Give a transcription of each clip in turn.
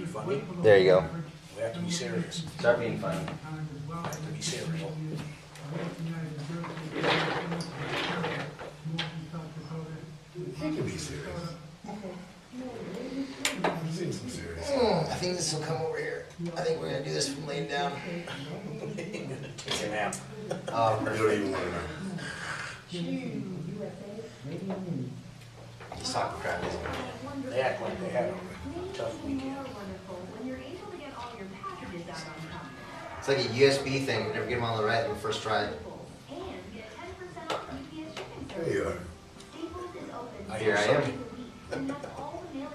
funny. There you go. We have to be serious. Start being funny. We have to be serious. He can be serious. I've seen some serious. I think this will come over here. I think we're gonna do this from laying down. Take a nap. You don't even want to know. He's talking crap, isn't he? They act like they had a tough weekend. It's like a USB thing. You never get them on the right on the first try. There you are. Here I am.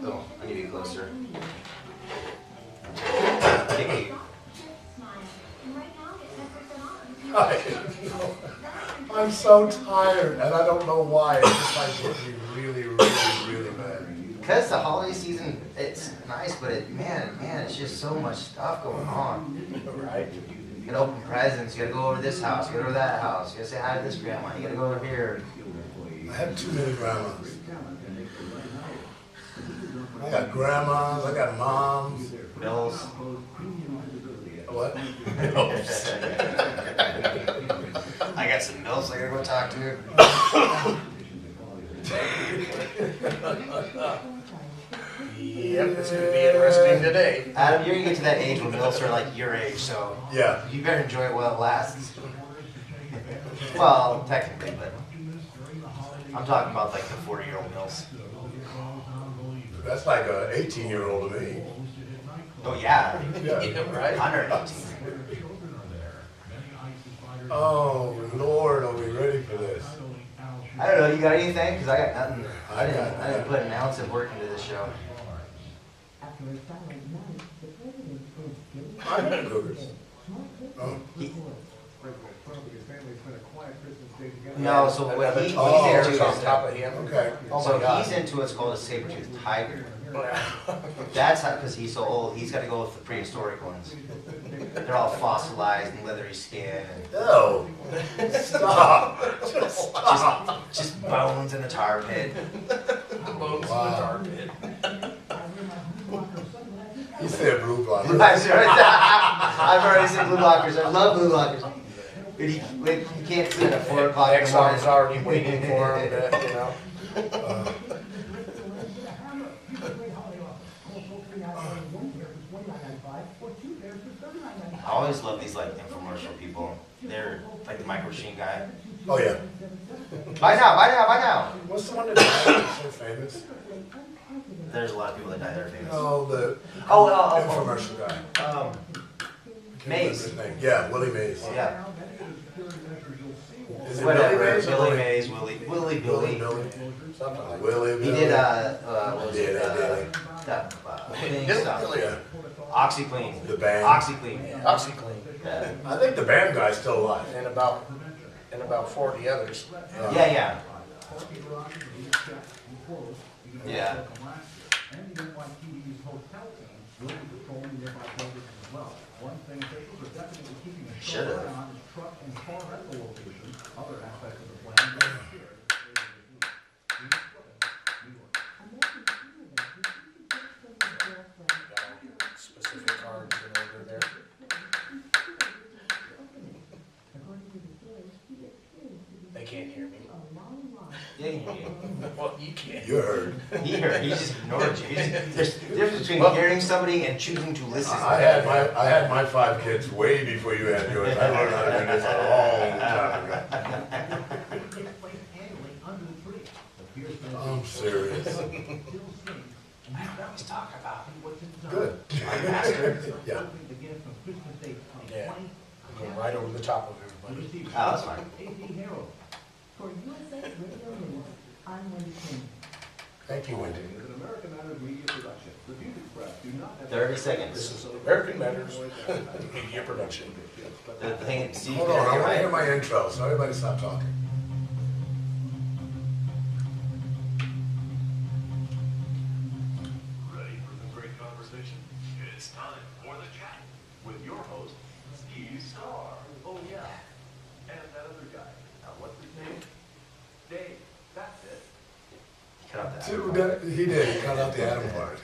Oh, I need to be closer. I'm so tired, and I don't know why. It's just like hit me really, really, really bad. Because the holiday season, it's nice, but man, it's just so much stuff going on. Right? You gotta open presents, you gotta go over to this house, you gotta go to that house, you gotta say hi to this grandma, you gotta go over here. I have too many grandmas. I got grandmas, I got moms. Mills. What? I got some mills I gotta go talk to. Yep, it's going to be interesting today. Adam, you're gonna get to that age when mills are like your age, so Yeah. you better enjoy it while it lasts. Well, technically, but I'm talking about like the 40-year-old mills. That's like an 18-year-old to me. Oh yeah, Yeah. Right? 118. Oh, Lord, are we ready for this? I don't know, you got anything? Because I got nothing. I didn't put an ounce of work into this show. I had cougars. Oh. No, so what he's Oh, into Just on is top of him. Okay. Oh my God. he's into what's called a saber-toothed tiger. Yeah. That's how, because he's so old, he's got to go with the prehistoric ones. They're all fossilized and leathery skin and No. Stop. Just stop. just bones in a tar pit. Bones Wow. in the tar pit. You said blue blocker. I've already said blue blockers. I love blue blockers. But you can't sleep at 4 o'clock in the morning. Exxon's already waiting for him to, you know. I always love these like infomercial people. They're like the micro machine guy. Oh, yeah. Buy now, buy now, buy now. What's the one that died so famous? There's a lot of people that die that are famous. Oh, the Oh, infomercial guy. Maze. His name. Yeah, Willie Mays. Yeah. Is it Whatever. Willie Mays? or Billy Mays, Willie Billy. Billy. Something like Willie He Billy. did what was it? Yeah, That thing Billy stuff. Billy. Yeah, OxyClean. the band. OxyClean. OxyClean. Yeah. I think the band guy's still alive. And about 40 others. Yeah. Yeah. Should have. Specific cards in order there. They can't hear me. Yeah, he heard Well, you can't. You heard. you. He heard. He just ignored you. There's a difference between hearing somebody and choosing to listen. I had my 5 kids way before you had yours. I learned how to do this a long time ago. I'm serious. I don't know what he's talking about. Good. My master. Yeah. Yeah. Go right over the top of everybody. Oh, that's fine. Thank you, Wendy. 30 seconds. This is American Matters Media Production. The thing. See, Hold on, I want to hear my intro, so everybody stop talking. Ready for some great conversation? It's time for the chat with your host, Steve Starr. Oh yeah, and that other guy. What's his name? Dave. That's it. Cut out that. He did. He cut out the Adam part.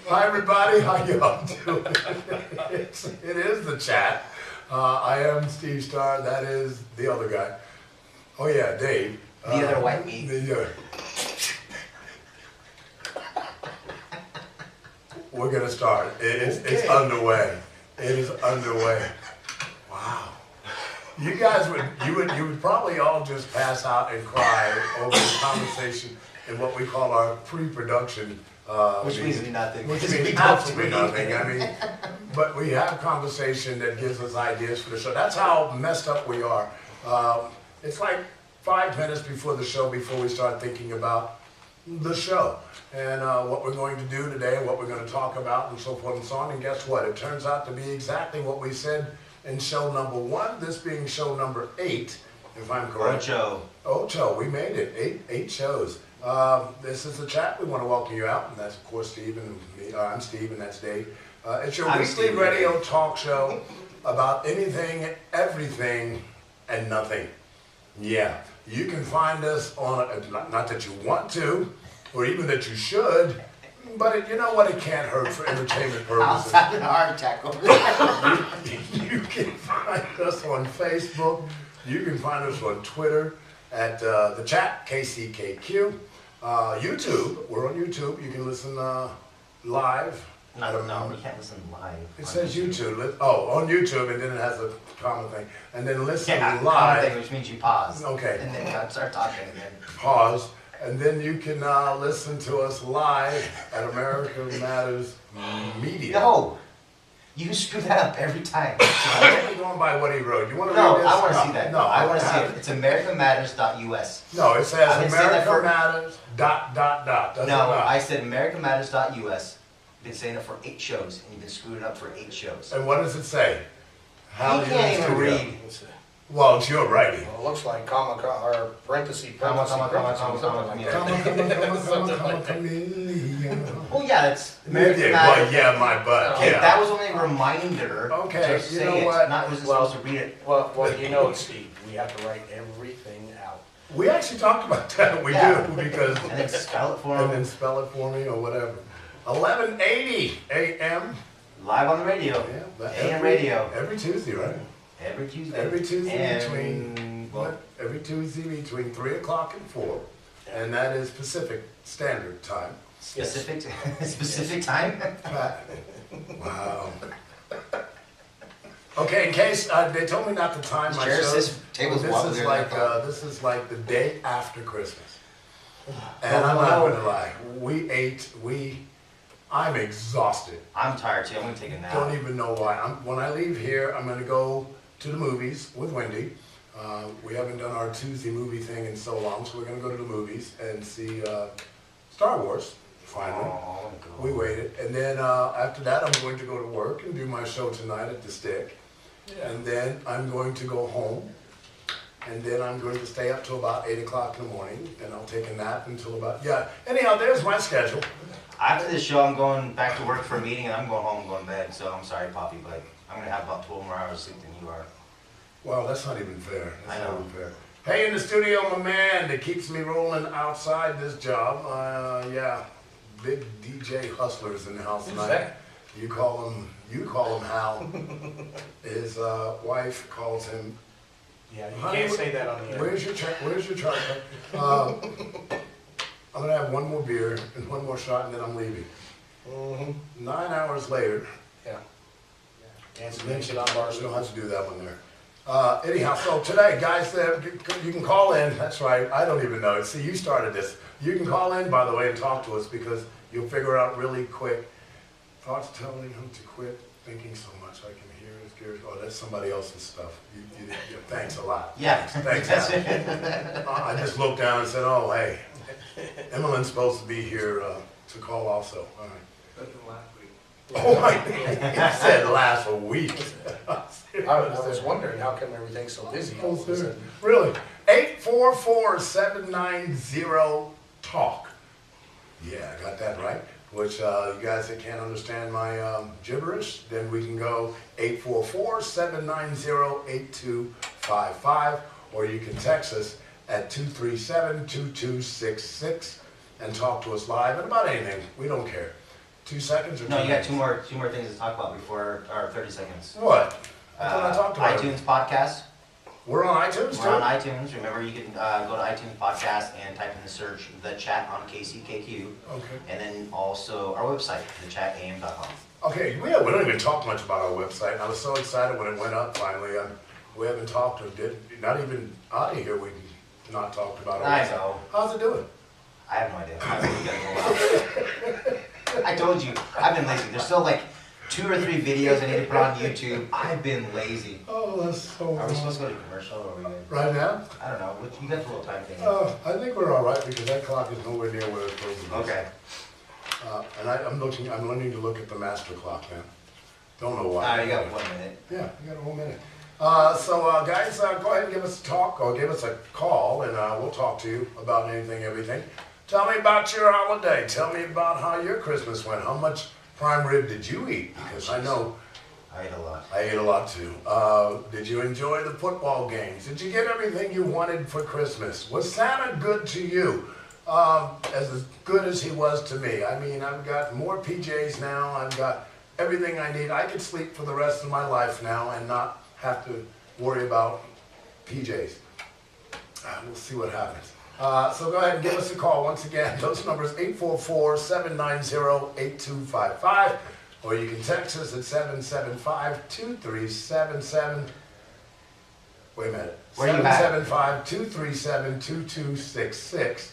Hi, everybody. How y'all doing? It is the chat. I am Steve Starr. That is the other guy. Oh, yeah, Dave. The other white meat. We're going to start. It's underway. It is underway. Wow. You guys would probably all just pass out and cry over the conversation in what we call our pre-production. Which means nothing. Which means absolutely nothing. I mean, but we have conversation that gives us ideas for the show. That's how messed up we are. It's like 5 minutes before the show, before we start thinking about the show and what we're going to do today and what we're going to talk about and so forth and so on. And guess what? It turns out to be exactly what we said in show number 1, this being show number 8, if I'm correct. Ocho, we made it. Eight shows. This is the chat. We want to welcome you out, and that's of course Steve and me. I'm Steve, and that's Dave. It's your weekly radio talk show about anything, everything, and nothing. Yeah, you can find us on, not that you want to, or even that you should, but you know what? It can't hurt for entertainment purposes. I'll have a heart attack over there. You can find us on Facebook. You can find us on Twitter at the chat, KCKQ. YouTube, we're on YouTube. You can listen live. No, you can't listen live. It says YouTube. On YouTube, and then it has a comment thing. And then listen comment live. thing, which means you pause. Okay. And then start talking again. Pause. And then you can listen to us live at America Matters Media. No! You screw that up every time. I'm going by what he wrote. You want to No, read this? I want to see that. No, I want to see it. It's AmericanMatters.us. No, it says I've been saying that America for- Matters ... Does it No, not? I said AmericanMatters.us. You've been saying it for 8 shows, and you've been screwing it up for 8 shows. And what does it say? He can't even read. Well, it's your writing. Well, it looks like comma, or parenthesis, Comma, parenthesis, comma, something like that. Oh yeah, it's American Yeah, Matters. well, yeah, my butt, Okay, yeah. that was only a reminder. Okay, to you say know it. what? Not wasn't Well- supposed to read it. Well, you know, Steve, we have to write everything out. We actually talked about that. We Yeah. do, because, And then spell it for and him. then spell it for me or whatever. 1180 a.m. Live on the radio. Yeah, but AM radio. Every Tuesday, right? Every Tuesday. Every Tuesday And, between, well, every Tuesday between 3 o'clock and 4. And that is Pacific Standard Time. specific specific time. Wow. Okay, in case, they told me not to time my Jared shows. says tables wobbling there, This is like the day after Christmas. And I'm not gonna lie, I'm exhausted. I'm tired too. I'm gonna take a nap. Don't even know why. When I leave here, I'm gonna go to the movies with Wendy. We haven't done our Tuesday movie thing in so long, so we're gonna go to the movies and see Star Wars, finally. Oh, God. We waited. And then after that, I'm going to go to work and do my show tonight at the Stick. And then I'm going to go home. And then I'm going to stay up till about 8 o'clock in the morning. Then I'll take a nap until about, anyhow, there's my schedule. After this show, I'm going back to work for a meeting, and I'm going home and going to bed. So I'm sorry, Poppy, but I'm gonna have about 12 more hours of sleep than you are. Well, that's not even fair. That's I know. not even fair. Hey, in the studio, my man that keeps me rolling outside this job. Big DJ Hustler's in the house Who's tonight. that? You call him Hal. His wife calls him. Yeah, you Honey, can't say that on the air. Where's your chart? I'm gonna have one more beer and one more shot, and then I'm leaving. Mm-hmm. 9 hours later. Yeah. Dancing makes it on bars. You don't have to do that one there. Anyhow, so today, guys, you can call in. That's right. I don't even know. See, you started this. You can call in, by the way, and talk to us because you'll figure out really quick. Thoughts telling him to quit thinking so much. I can hear his gears. Oh, that's somebody else's stuff. Thanks a lot. Yeah. Thanks, Al. I just looked down and said, oh, hey, Emmeline's supposed to be here to call also. All right. Oh my, I said last week. I was wondering, how come everything's so busy all of a sudden? Really? 844-790-TALK. Yeah, I got that right. Which you guys that can't understand my gibberish, then we can go 844-790-8255, or you can text us at 237-2266. and talk to us live and about anything. We don't care. 2 seconds or 2 No, you got minutes? two more things to talk about before our 30 seconds. What? I thought I talked about it. iTunes podcast. We're on iTunes too? We're on iTunes. Remember, you can go to iTunes podcast and type in the search the chat on KCKQ, Okay. and then also our website, thechatam.com. Okay, we don't even talk much about our website, and I was so excited when it went up finally. We haven't talked or not even Ani here, we've not talked about our I website. know. How's it doing? I have no idea. I think we gotta go out. I told you, I've been lazy. There's still like 2 or 3 videos I need to put on YouTube. I've been lazy. Oh, that's so Are we supposed to go to commercial or are we good? Right now? I don't know. You got the little time thing. I think we're all right because that clock is nowhere near where it's supposed to be. Okay. And I'm learning to look at the master clock now. Don't know why. You got 1 minute. Yeah, you got a whole minute. Guys, go ahead and give us a talk or give us a call, and we'll talk to you about anything, everything. Tell me about your holiday. Tell me about how your Christmas went. How much prime rib did you eat? Because I know I ate a lot. I ate a lot too. Did you enjoy the football games? Did you get everything you wanted for Christmas? Was Santa good to you? As good as he was to me. I mean, I've got more PJs now. I've got everything I need. I could sleep for the rest of my life now and not have to worry about PJs. We'll see what happens. So go ahead and give us a call. Once again, those numbers 844-790-8255, or you can text us at 775-2377. Wait a minute. Where you at? 775-237-2266.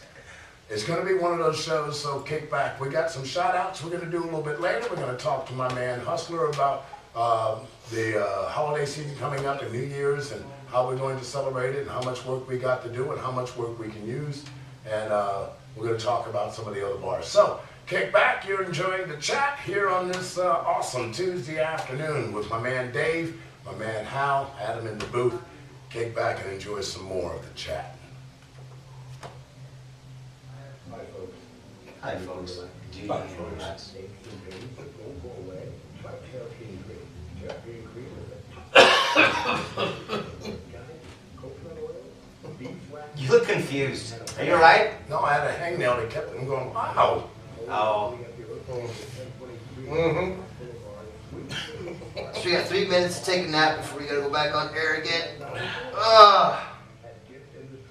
It's going to be one of those shows, so kick back. We got some shout-outs we're going to do a little bit later. We're going to talk to my man Hustler about the holiday season coming up and New Year's and how we're going to celebrate it and how much work we got to do and how much work we can use. And we're going to talk about some of the other bars. So kick back. You're enjoying the chat here on this awesome Tuesday afternoon with my man Dave, my man Hal, Adam in the booth. Kick back and enjoy some more of the chat. Hi, folks. Do you need relax? You look confused. Are you alright? No, I had a hangnail that kept them going, wow. Oh. Mm-hmm. So we got 3 minutes to take a nap before we gotta go back on air again.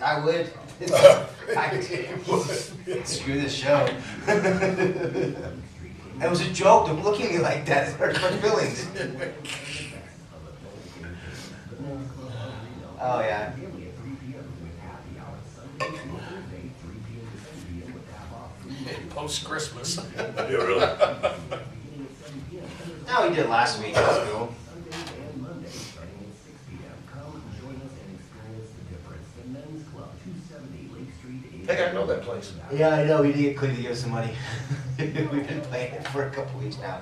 I would. Screw this show. That was a joke. Don't look at me like that. It hurts my feelings. Oh, yeah. Post-Christmas. Yeah, really? No, we did last week. That was cool. I think I know that place. Yeah, I know. We did get Cleve to give us some money. We've been playing it for a couple weeks now.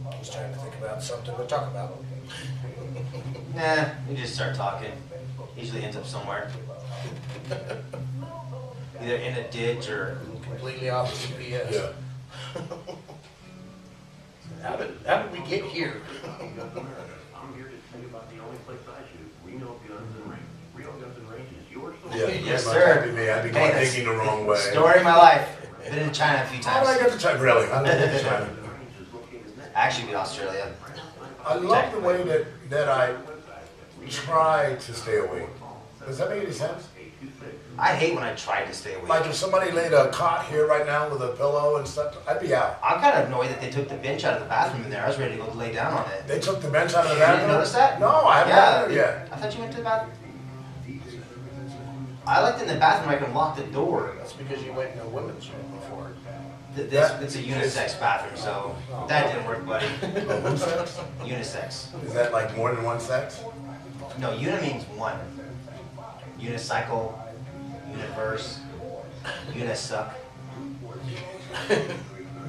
I was trying to think about something to talk about. Nah, we just start talking. Usually ends up somewhere. Either in a ditch or... Completely off GPS. Yeah. How did we get here? I'm here to tell you about the only place I shoot, Reno Guns and Range. Reno Guns and Range is your source. Yeah, Yes, pretty much. sir. That'd be me. I'd be going Hey, thinking the wrong way. Story of my life. Been in China a few How did I times. get to China? Really? I love China. Actually, been Australia. I love the way that I try to stay awake. Does that make any sense? I hate when I try to stay awake. Like if somebody laid a cot here right now with a pillow and stuff, I'd be out. I'm kind of annoyed that they took the bench out of the bathroom in there. I was ready to go lay down on it. They took the bench out of the You bathroom? didn't notice that? No, I haven't done it yet. I thought you went to the bathroom. I liked in the bathroom I can lock the door. That's because you went in a women's room before. It's a unisex bathroom, so that didn't work, buddy. Who's sex? Unisex. Is that like more than one sex? No, uni means one. Unicycle, universe, unisuck.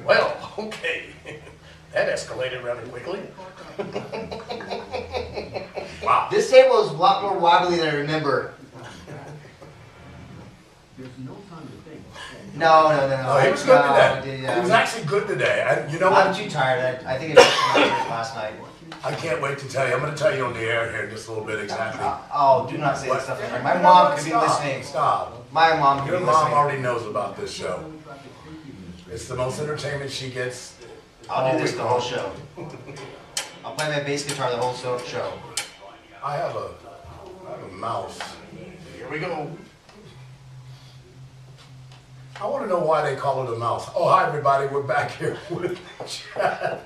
Well, okay. That escalated rather quickly. Wow. This table is a lot more wobbly than I remember. No. No, he was good today. Yeah. He was actually good today. You know I'm what? too tired. I think it's last night. I can't wait to tell you. I'm going to tell you on the air here in just a little bit exactly. Oh, do not say that stuff. You My know mom what? could be Stop. listening. Stop. My mom could Your be mom listening. already knows about this show. It's the most entertainment she gets. I'll do this all the week whole long. show. I'll play my bass guitar the whole show. I have a mouse. Here we go. I want to know why they call it a mouse. Oh, hi everybody, we're back here with Chad.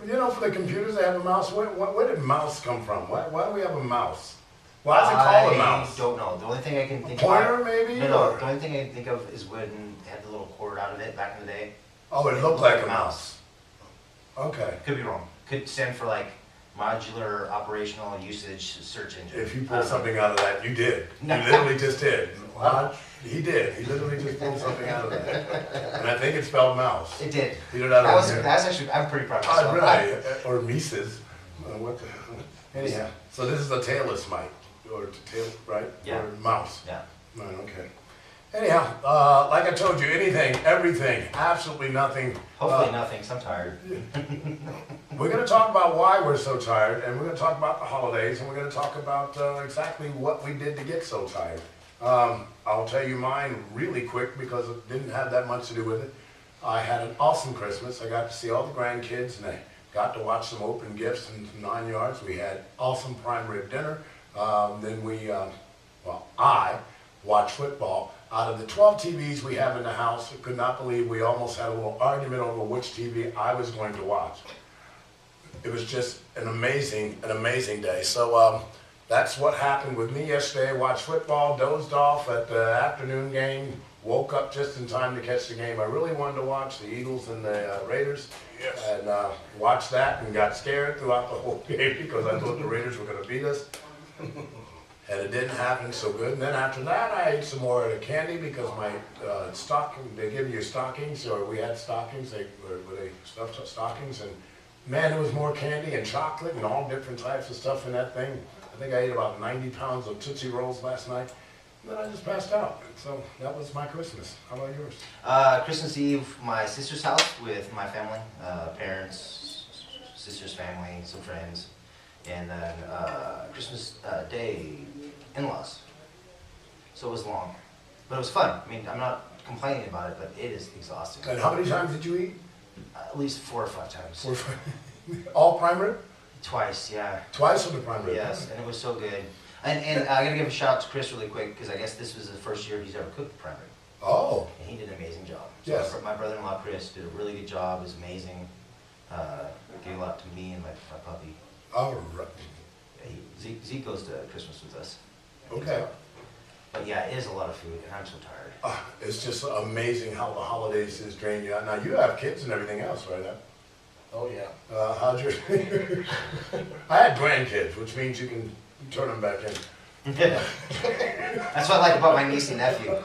You know, for the computers they have a mouse. Where did mouse come from? Why do we have a mouse? Why is it called a mouse? I don't know. The only thing I can think Pointer of. maybe? No. or- The only thing I can think of is when they had the little cord out of it back in the day. Oh, it looked like a mouse. Okay. Could be wrong. Could stand for like modular operational usage search engine. If you pull something out of that, you did. You No. literally just did. He did. He literally just pulled something out of that. And I think it spelled mouse. It did. You know that That was over here. that's actually I'm pretty proud of Oh, myself. really? Or Mises. What the? Anyhow, so this is a tailless mic, or tail, right? Yeah. Or mouse. Yeah. Right, okay. Anyhow, like I told you, anything, everything, absolutely nothing. Hopefully nothing. 'Cause I'm tired. We're going to talk about why we're so tired, and we're going to talk about the holidays, and we're going to talk about exactly what we did to get so tired. I'll tell you mine really quick because it didn't have that much to do with it. I had an awesome Christmas. I got to see all the grandkids, and I got to watch them open gifts in 9 yards. We had awesome prime rib dinner. Then I watched football. Out of the 12 TVs we have in the house, I could not believe we almost had a little argument over which TV I was going to watch. It was just an amazing day. So that's what happened with me yesterday. Watched football, dozed off at the afternoon game, woke up just in time to catch the game. I really wanted to watch the Eagles and the Raiders. Yes. And watched that and got scared throughout the whole game because I thought the Raiders were going to beat us. And it didn't happen so good. And then after that, I ate some more of the candy because my stocking, they give you stockings, or we had stockings, they stuffed stockings, and man, there was more candy and chocolate and all different types of stuff in that thing. I think I ate about 90 pounds of Tootsie Rolls last night. And then I just passed out. So that was my Christmas. How about yours? Christmas Eve, my sister's house with my family, parents, sister's family, some friends, and then Christmas Day, in-laws. So it was long, but it was fun. I mean, I'm not complaining about it, but it is exhausting. And how many times did you eat? At least 4 or 5 times. All prime rib? Twice, yeah. Twice of the prime rib? Yes, and it was so good. And I gotta give a shout out to Chris really quick, because I guess this was the first year he's ever cooked prime rib. Oh. And he did an amazing job. Yes. So my brother-in-law Chris did a really good job. It was amazing. Gave a lot to me and my puppy. All right. Yeah, Zeke goes to Christmas with us. Okay. But yeah, it is a lot of food, and I'm so tired. It's just amazing how the holidays just drain you out. Now, you have kids and everything else, right? Oh, yeah. How'd your... I had grandkids, which means you can turn them back in. That's what I like about my niece and nephew.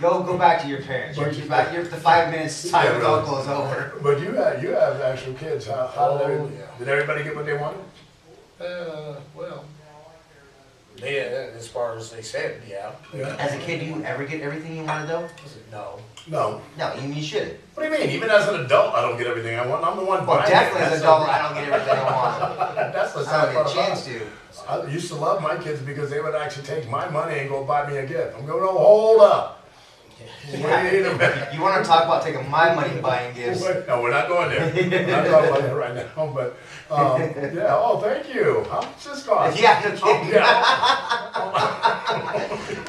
Go back to your parents. You're the 5 minutes time Yeah, with really. uncle is over. But you have actual kids. Oh, yeah. Did everybody get what they wanted? Well, yeah, as far as they said, yeah. Yeah. As a kid, do you ever get everything you wanted though? No. No. No, you should. What do you mean? Even as an adult, I don't get everything I want. I'm the one Well, buying definitely it. as That's an adult, the- I don't get everything I want. That's the I sad don't part get a about chance it. to. I used to love my kids because they would actually take my money and go buy me a gift. I'm going, oh, hold up. Wait a minute. You want to talk about taking my money and buying gifts? No, we're not going there. We're not talking about that right now. But yeah. Oh, thank you. How much this cost? Yeah, no kidding. Yeah.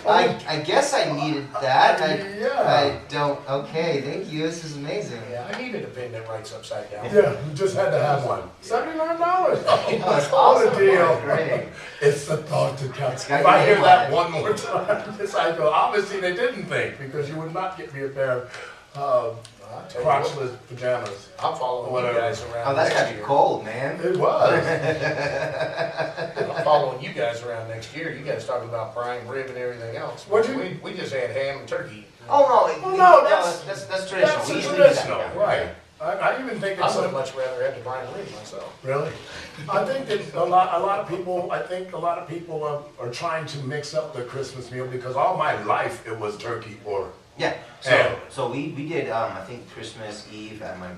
I guess I needed that. Yeah. I don't. Okay, thank you. This is amazing. Yeah, I needed a pen that writes upside down. Yeah, you just had to have one. $79. Oh, that's what awesome. a deal. Great. It's the thought that counts. got If I your hear name that on it. one more time, yes, I go, obviously they didn't think, because you would not get me a pair of I'll tell you what, crotchless pajamas. I'm following Whatever. you guys around. Oh, that's next got you year. cold, man. It was. I'm following you guys around next year. You guys talking about prime rib and everything else. What'd you- We just had ham and turkey. Oh no, Well, no, that's traditional. That's We the usually do that, traditional, yeah. right. I even think I it's would have much rather had the prime rib myself. really. I think that a lot of people. I think a lot of people are trying to mix up the Christmas meal because all my life it was turkey or Yeah, ham. so we did, I think Christmas Eve at my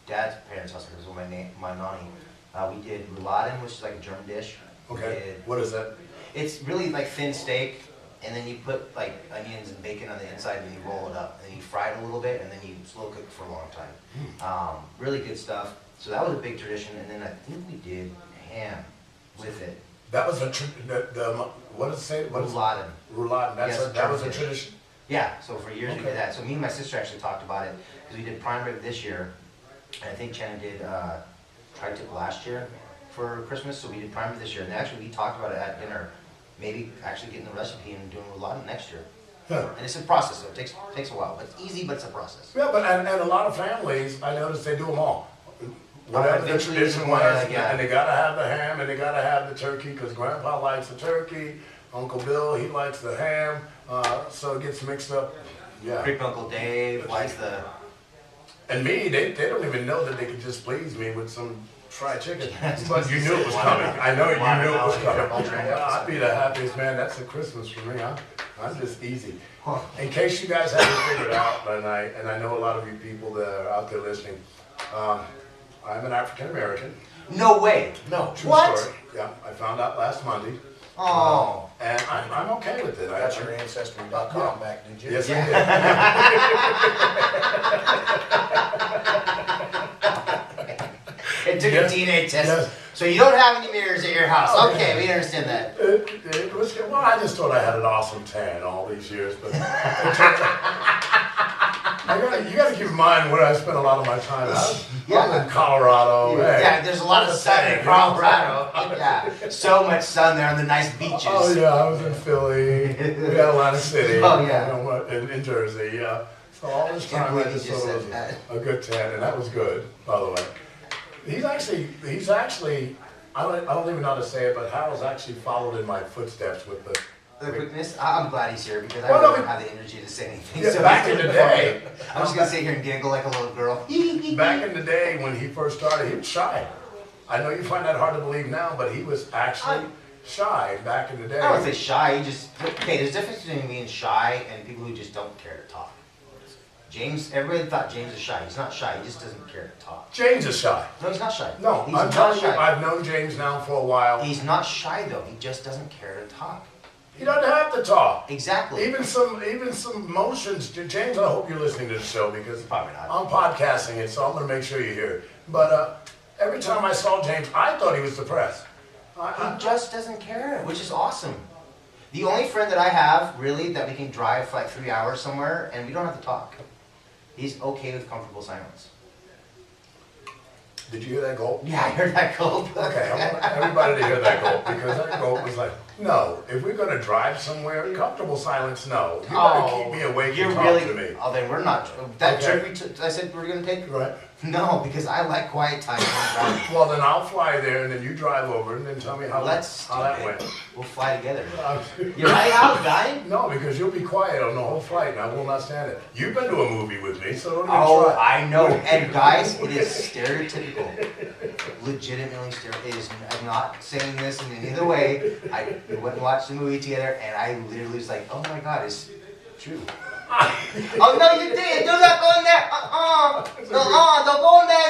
dad's parents' house, because my nanny, we did rouladen, which is like a German dish. We Okay. did- What is that? It's really like thin steak, and then you put like onions and bacon on the inside, and you roll it up, and then you fry it a little bit, and then you slow cook it for a long time. Really good stuff. So that was a big tradition, and then I think we did ham with it. That was what does it say? What is Rouladen. roulade? Yes, That was a German dish. tradition. Yeah, so for years we Okay. did that. So me and my sister actually talked about it, because we did prime rib this year, and I think Shannon did tri-tip last year for Christmas, so we did prime rib this year, and actually we talked about it at dinner, maybe actually getting the recipe and doing roulade next year. Yeah. And it's a process, so it takes a while, but it's easy, but it's a process. Yeah, but and a lot of families, I noticed they do them all. Whatever the eventually tradition it's more was, like, yeah. and they gotta have the ham and they gotta have the turkey because Grandpa likes the turkey, Uncle Bill he likes the ham, so it gets mixed up. Yeah. Creep Uncle Dave likes the... And me, they don't even know that they could just please me with some fried chicken. But you knew it was coming. I know you knew it was coming. Yeah, I'd be the happiest man. That's a Christmas for me. I'm just easy. In case you guys haven't figured out, and I know a lot of you people that are out there listening, I'm an African American. No way! No. True What? story. Yeah, I found out last Monday. Oh. And I'm okay with it. I got your Ancestry.com back, did you? Yes, I It took Yes, a DNA test. yes. So you don't have any mirrors at your house. Oh, Okay, yeah. we understand that. did. It was, well, I just thought I had an awesome tan all these years, but it turns out, you gotta keep in mind where I spent a lot of my time. I'm in Colorado. Hey. Yeah, there's a lot of sun in Colorado. Yeah, so much sun there on the nice beaches. Oh yeah, I was in Philly. We had Atlantic City. Oh, yeah. You know, in Jersey. Yeah. So all this Can't time I believe you just just thought it said was that. a good tan, and that was good, by the way. He's actually. I don't even know how to say it, but Harold's actually followed in my footsteps with the. The quickness, I'm glad he's here because I Well, no, really don't but- have the energy to say anything. Yeah, so back he's in the doing it for day. me. I'm just gonna sit here and giggle like a little girl. Back in the day when he first started, he was shy. I know you find that hard to believe now, but he was actually shy back in the day. I don't say shy. He just okay. There's a difference between being shy and people who just don't care to talk. James, everybody thought James is shy. He's not shy. He just doesn't care to talk. James is shy. No, he's not shy. No, he's I'm not telling you, shy. I've known James now for a while. He's not shy though. He just doesn't care to talk. He doesn't have to talk. Exactly. Even some emotions. James, I hope you're listening to the show because Probably not. I'm podcasting it, so I'm going to make sure you hear it. But every time I saw James, I thought he was depressed. He just doesn't care, which is awesome. The only friend that I have, really, that we can drive for like 3 hours somewhere and we don't have to talk. He's okay with comfortable silence. Did you hear that gulp? Yeah, I heard that gulp. Okay, I want everybody to hear that gulp because that gulp was like, no, if we're going to drive somewhere, comfortable silence, no. You better keep me awake You're and talk really, to me. Oh, then we're not. That Okay. trip we took, I said we were going to take? Right? No, because I like quiet time. Well, then I'll fly there and then you drive over and then tell me how Let's that do went. it. We'll fly together. Uh, You're right out, guy. No, because you'll be quiet on the whole flight and I will not stand it. You've been to a movie with me, so don't even Oh, try. I know. And guys, it is stereotypical. Legitimately stereotypical. It is, I'm not saying this in any other way. We went and watched the movie together and I literally was like, oh my God, it's true. Oh no, you did. Do not go in there. Don't go in there.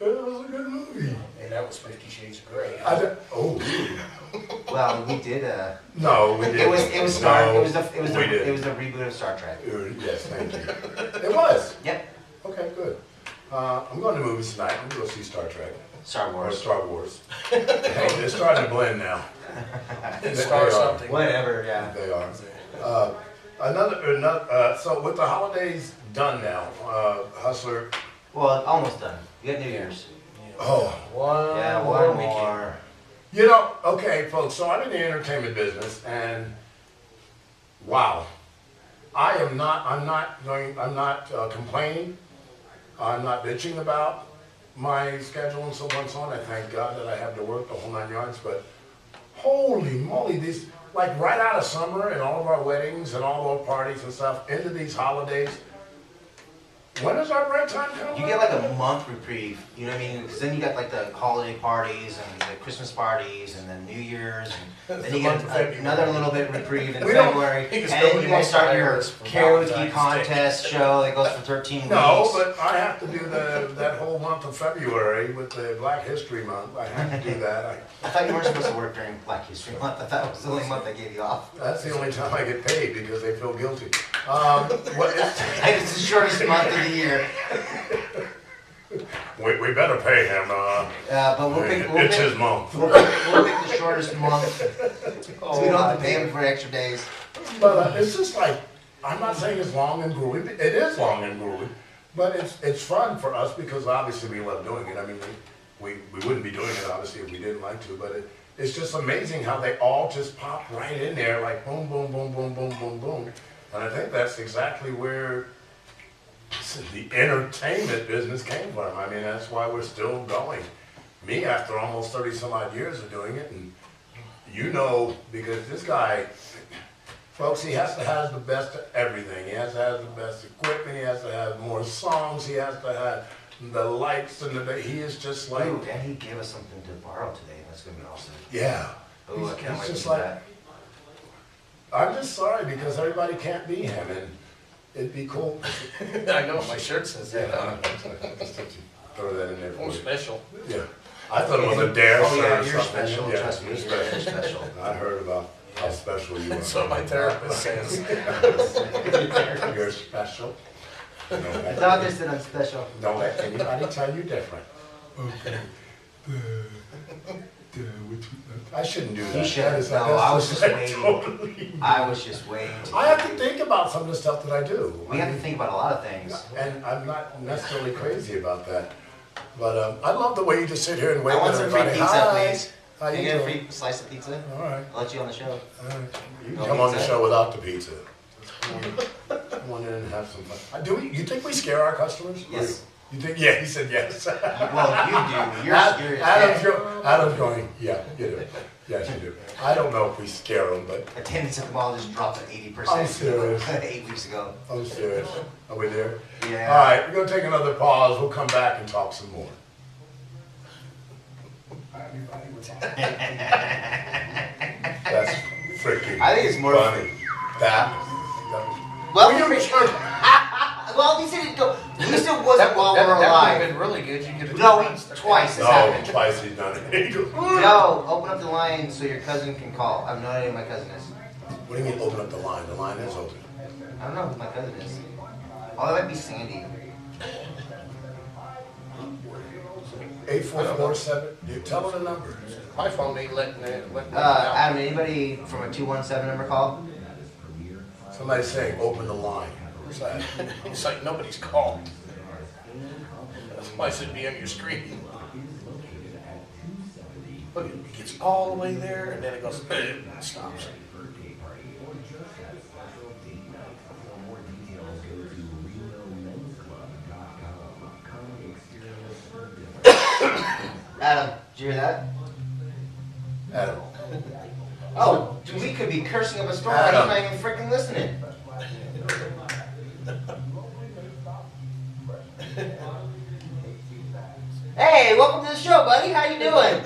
It was a good movie. And that was 50 Shades of Grey. Oh, Well, we did. no, we didn't. It was Star. No, It was the we didn't. it was the reboot of Star Trek. Yes, thank you. It was. Yep. Okay, good. I'm going to movies tonight. I'm going to go see Star Trek. Star Or Wars. Star Wars. Hey, they're starting to blend now. Star They are. something. Whatever. Yeah. They are. So with the holidays done now, Hustler. Well, almost done. We got New Year's. Oh, One Yeah, more one weekend. more. you know, okay, folks. So I'm in the entertainment business, and wow, I'm not complaining. I'm not bitching about my schedule and so on and so on. I thank God that I have to work the whole 9 yards. But holy moly, these like right out of summer and all of our weddings and all our parties and stuff into these holidays. When does our break time come? You get like a month reprieve, you know what I mean? Because then you got like the holiday parties and the Christmas parties and then New Year's, and then The you get month of February. another little bit reprieve in We don't- February. Because And then nobody you guys wants to start hire your us for karaoke Valentine's contest show that goes for 13 No, weeks. but I have to do that whole month of February with the Black History Month. I have to do that. I thought you weren't supposed to work during Black History Month. I thought it was the only month I gave you off. That's the only time I get paid because they feel guilty. What is, It's the shortest month of the year. we better pay him. But It's his month. we'll pick the shortest month, so we don't have to pay him for extra days. But it's just like, I'm not saying it's long and grueling. It is long and grueling, but it's fun for us because obviously we love doing it. I mean, we wouldn't be doing it obviously if we didn't like to, but it's just amazing how they all just pop right in there like boom, boom, boom, boom, boom, boom, boom. And I think that's exactly where the entertainment business came from. I mean, that's why we're still going. Me, after almost 30 some odd years of doing it, and you know, because this guy, folks, he has to have the best of everything. He has to have the best equipment, he has to have more songs, he has to have the lights, and he is just like, Ooh, and he gave us something to borrow today. That's gonna be awesome. yeah. Ooh, I can't He's wait to just do like, that. I'm just sorry because everybody can't be him, and it'd be cool. I know, my shirt says that on it. Just have to throw that in there for I'm you. special. Yeah. I thought it was a dare Oh shirt yeah, or you're something. special. Yeah, Trust me, you're you're special. I heard about how special you are. That's what my therapist says. You're special. No, I thought they said I'm special. don't let anybody tell you different. Okay. I shouldn't do that. You shouldn't. That is- No, that's I was just like waiting. totally- I was just waiting. I have to think about some of the stuff that I do. We have to think about a lot of things. And I'm not necessarily crazy about that. But I love the way you just sit here and wait I want for some free everybody. pizza, Hi. please. How Can you you get a doing? free slice of pizza? All right. I'll let you on the show. All right. You No come on the pizza? show without the pizza. Come on in and have some fun. Do we? You think we scare our customers? Yes. You think? Yeah, he said yes. Well, you do. You're Adam's going, yeah, you do. Yes, you do. I don't know if we scare them, but Attendance at the mall just dropped at 80%. I'm serious. 8 weeks ago. I'm serious. Are we there? Yeah. All right, we're going to take another pause. We'll come back and talk some more. That's freaking I think it's more funny. That. Well, Will you return? well, at least it didn't go. At least it wasn't while we're That would have alive. been really good. You could No, twice. It's No, happened. twice he's done it. He goes, No, open up the line so your cousin can call. I have no idea who my cousin is. What do you mean open up the line? The line is open. I don't know who my cousin is. Oh, that might be Sandy. 8447. You tell her the number. My phone ain't letting it out. Adam, anybody from a 217 number call? Somebody's saying open the line. What's that? It's like nobody's called. That's why it should be on your screen. Look, it gets all the way there, and then it goes, and stops. Adam, did you hear that? Adam. Oh, dude, we could be cursing up a storm. He's Adam. not even freaking listening. Hey, welcome to the show, buddy. How you doing?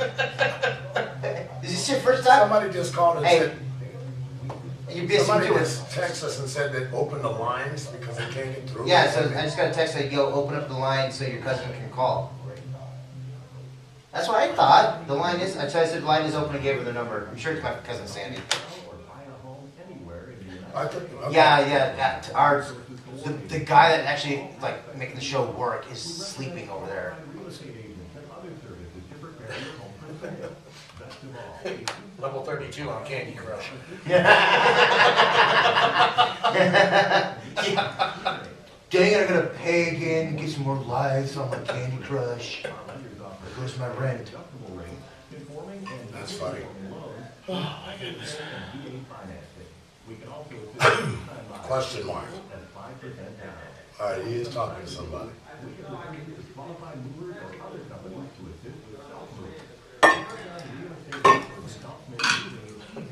Is this your first time? Somebody just called and Hey, said, you're busy somebody doing. just texted us and said they open the lines because they can't get through. Yeah, so I just got a text that yo, open up the line so your cousin can call. That's what I thought. The line is. I said the line is open and gave her the number. I'm sure it's my cousin Sandy. I think, okay. Yeah. The guy that actually like making the show work is sleeping over there. Level 32 on Candy Crush. Dang it, I'm gonna pay again, get some more lives on my Candy Crush. Where's my rent? That's funny. Question mark. All right, he is talking to somebody.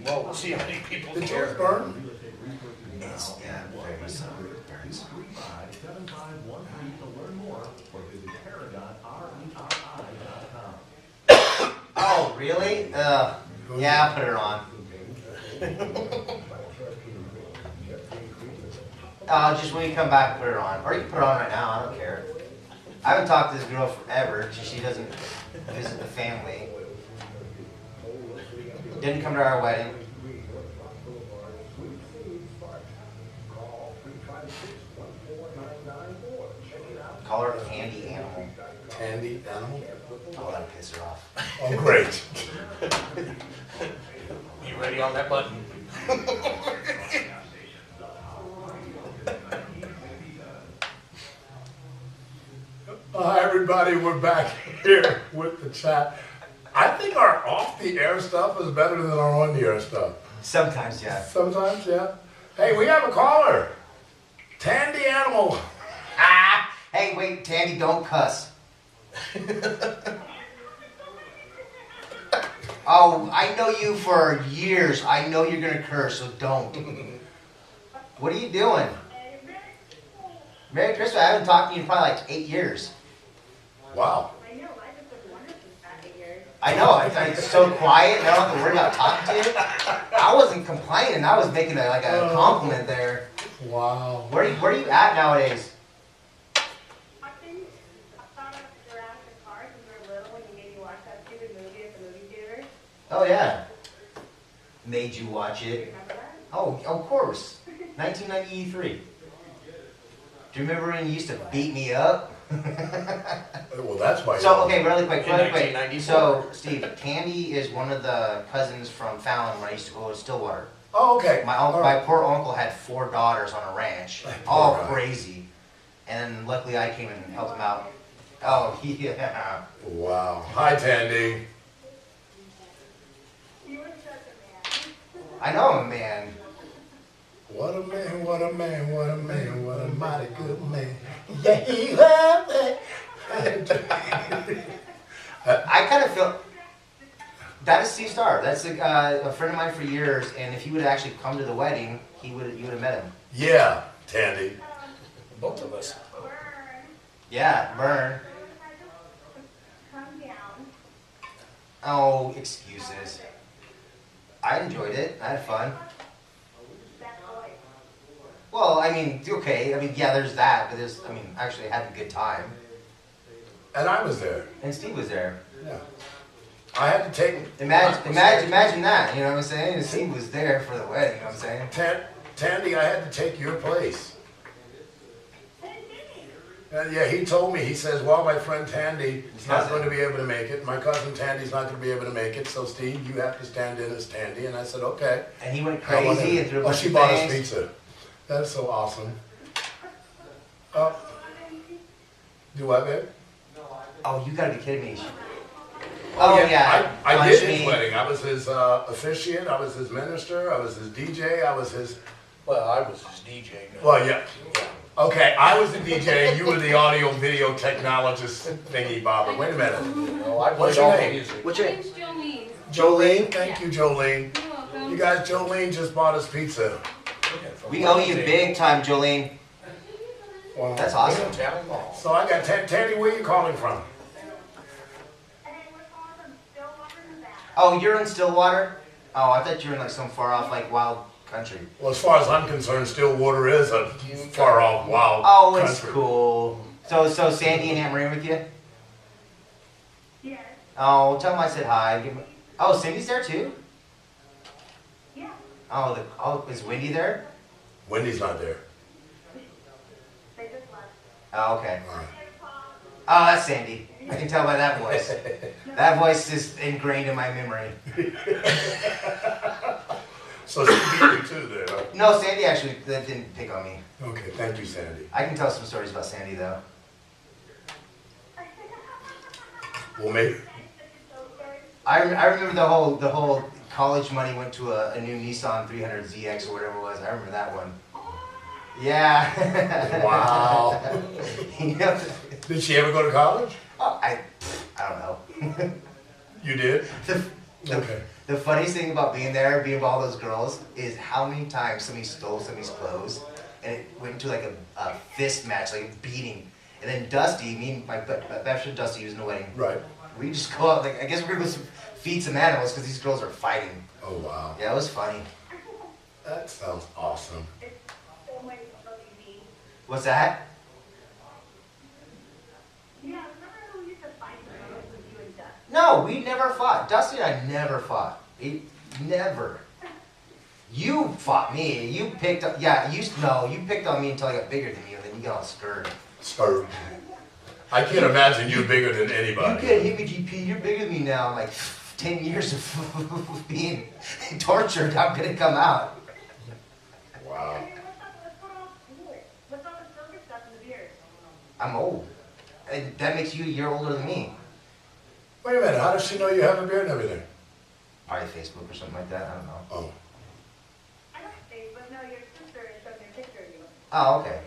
Well, we'll see how many people Did yours care. burn? Yeah, very so. Foods. 7513 to learn more or visit Paragon.com. Oh, really? Yeah, I'll put her on. Just when you come back, put her on. Or you can put her on right now, I don't care. I haven't talked to this girl forever. She doesn't visit the family. Didn't come to our wedding. Call her Candy Animal. Candy animal? Oh, that'll piss her off. Oh, great. You ready on that button? Hi, everybody. We're back here with the chat. I think our off-the-air stuff is better than our on-the-air stuff. Sometimes, yeah. Sometimes, yeah. Hey, we have a caller. Tandy Animal. Ah! Hey, wait, Tandy, don't cuss. Oh, I know you for years. I know you're gonna curse, so don't. What are you doing? Merry Christmas. I haven't talked to you in probably like 8 years. Wow. I know, I just been wondering since that 8 years. I know. It's so quiet, and I don't have to worry about talking to you. I wasn't complaining. I was making a compliment there. Wow. Where are you at nowadays? I thought around the car since we were little when you made me watch that stupid movie at the movie theater. Oh, yeah. Made you watch Do you it. remember that? Oh, of course. 1993. Do you remember when you used to beat me up? Well, that's why. So, okay, really quick, In really quick. 1994. So, Steve, Candy is one of the cousins from Fallon when I used to go to Stillwater. Oh, okay. My All right. poor uncle had 4 daughters on a ranch, Poor all guy. crazy. And luckily I came and helped him out. Oh, yeah. Wow. Hi, Tandy. You were such a man. I know I'm a man. What a man, what a man, what a man, what a mighty good man. Yeah, you have it. I kind of feel that is Steve Starr. That's a friend of mine for years, and if he would actually come to the wedding, you would have met him. Yeah, Tandy. Both of us. Burn. Yeah, Burn. Come down. Oh, excuses. I enjoyed it. I had fun. That boy. Well, I mean, okay. I mean, yeah, there's that, but there's, I mean, actually had a good time. And I was there. And Steve was there. Yeah. I had to take. Imagine that. You know what I'm saying? And Steve was there for the wedding. You know what I'm saying? Tandy, I had to take your place. Yeah, he told me, he says, well, my friend Tandy is not going to be able to make it. My cousin Tandy's not going to be able to make it. So, Steve, you have to stand in as Tandy. And I said, okay. And he went crazy and threw a bunch she of bought us things. pizza. That's so awesome. Do I, babe? Oh, you gotta be kidding me. Oh, yeah. I Punch did his me. wedding. I was his officiant. I was his minister. I was his DJ. I was his. Well, I was his DJ. Well, yeah. Okay, I was the DJ. You were the audio video technologist thingy bobber. Wait a minute. No, I What's played your all the name? music. What's your Name's Jolene. Jolene. Thank you, Jolene. You're welcome. You guys, Jolene just bought us pizza. We owe you big time, Jolene. Wow. That's awesome. Town Hall. So I got Tandy. Where you calling from? And we're calling from Stillwater, Nevada. Oh, you're in Stillwater? Oh, I thought you were in like some far off like wild country. Well, as far as I'm concerned, Stillwater is a far off wild Oh, it's country. cool. So Sandy and Aunt Marie with you? Yes. Oh, tell them I said hi. Oh, Cindy's there too? Yeah. Oh, is Wendy there? Wendy's not there. They just left. Oh, okay. All right. Oh, that's Sandy. I can tell by that voice. That voice is ingrained in my memory. So she beat you too there, huh? No, Sandy actually didn't pick on me. Okay, thank you, Sandy. I can tell some stories about Sandy though. Well, maybe. I remember the whole college money went to a new Nissan 300ZX or whatever it was. I remember that one. Yeah. Wow. You know, Did she ever go to college? oh, I don't know. You did? The, Okay. the funniest thing about being there, being with all those girls, is how many times somebody stole somebody's clothes and it went into like a fist match, like a beating. And then Dusty, me and my best friend Dusty, he was in the wedding. Right. We just go out, like, I guess we're gonna go feed some animals because these girls are fighting. Oh, wow. Yeah, it was funny. That sounds awesome. It's so much easy. What's that? Yeah, remember when we used to fight with you and Dust? No, we never fought. Dusty and I never fought. Never. You fought me. You picked up. Yeah, you picked on me until I got bigger than you, and then you got all scared. Scared. I can't imagine you bigger than You anybody. can't hit me, GP. You're bigger than me now. I'm like, 10 years of being tortured. I'm gonna come out. Wow. Hey, what's going on with it? What's all the silver stuff in the beard? I'm old. And that makes you a year older than me. Wait a minute, how does she know you have a beard and everything? Probably Facebook or something like that. I don't know. Oh. I don't think, but no, your sister showed me a picture of you. Oh, okay.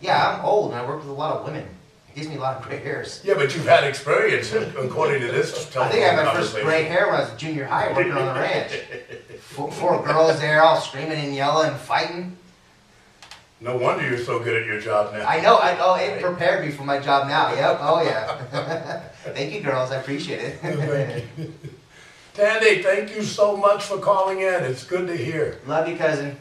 Yeah, I'm old and I work with a lot of women. It gives me a lot of gray hairs. Yeah, but you've had experience, according to this I think I had my first conversation. gray hair when I was in junior high working on the ranch. Four girls there all screaming and yelling and fighting. No wonder you're so good at your job now. I know, it prepared me for my job now. Yep, oh yeah. Thank you girls, I appreciate it. Thank you. Tandy, thank you so much for calling in. It's good to hear. Love you, cousin.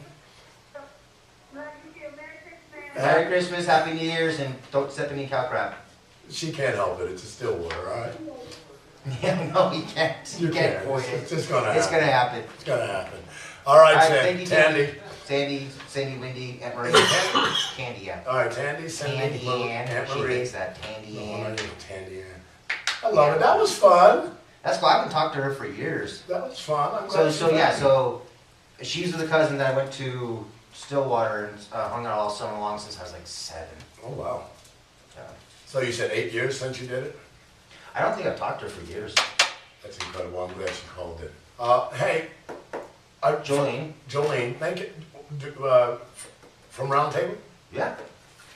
Love you too. Merry Christmas. Merry Christmas, Happy New Year's, and don't step in any cow crap. She can't help it. It's a Stillwater, all right? Yeah, no, you can't. You can't avoid It's it. just gonna happen. It's gonna happen. It's gonna happen. All right, All right, thank you, Tandy. Sandy, Wendy, Aunt Marie, Candy, yeah. All right, Tandy, Cindy, Candy Aunt Ann, she Marie. makes that Candy Oh, I Ann. know Tandy Ann. I love it. That was fun. That's why I haven't talked to her for years. That was fun. I'm So, glad so you yeah, found me. so she's with a cousin that I went to Stillwater and hung out all summer long since I was like 7. Oh, wow. Yeah. So you said 8 years since you did it? I don't think I've talked to her for years. That's incredible. I'm glad she called in. Hey, Jolene, thank you. From Round Table? Yeah.